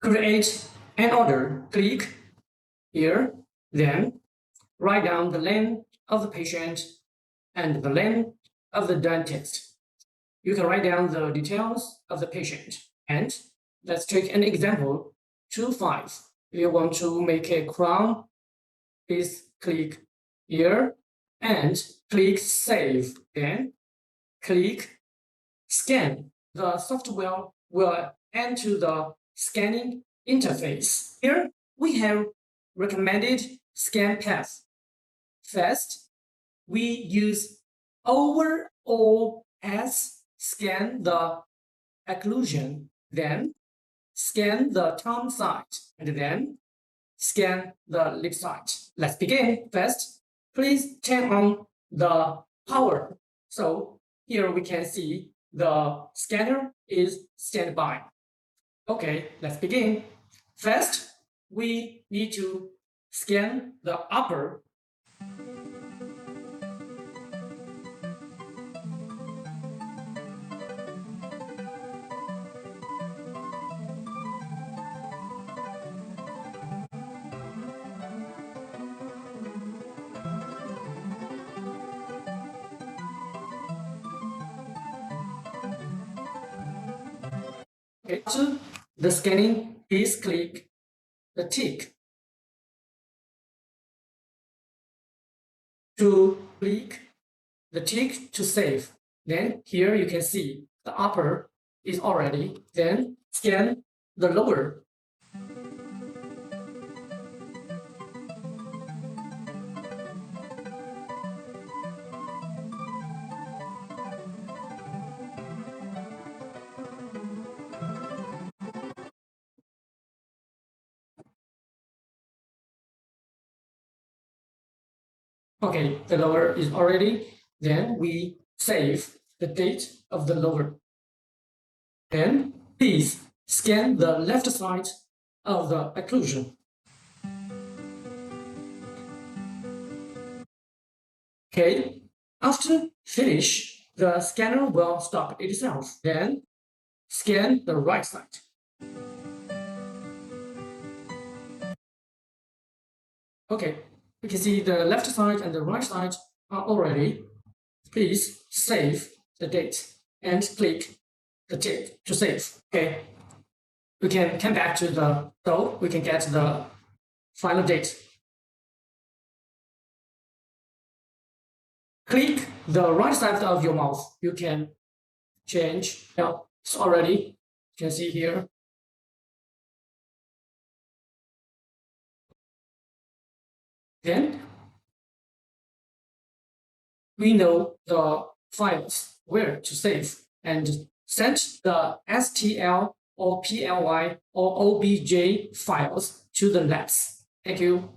create an order, click here, then write down the name of the patient and the name of the dentist. You can write down the details of the patient. And let's take an example, 2-5. If you want to make a crown, please click here and click Save. Then click Scan. The software will enter the scanning interface. Here we have recommended scan path. First, we use overall as scan the occlusion, then scan the tongue side, and then scan the lip side. Let's begin. First, please turn on the power. So here we can see the scanner is standby. Okay, let's begin. First, we need to scan the upper. Okay, after the scanning, please click the tick. To click the tick to save. Then here you can see the upper is already. Then scan the lower. Okay, the lower is already. Then we save the date of the lower. Then please scan the left side of the occlusion. Okay, after finish, the scanner will stop itself. Then scan the right side. Okay, you can see the left side and the right side are already. Please save the date and click the tick to save. Okay, we can come back to the, so we can get the final date. Click the right side of your mouth. You can change. Now it's already, you can see here. Then we know the files where to save and send the STL or PLY or OBJ files to the labs. Thank you.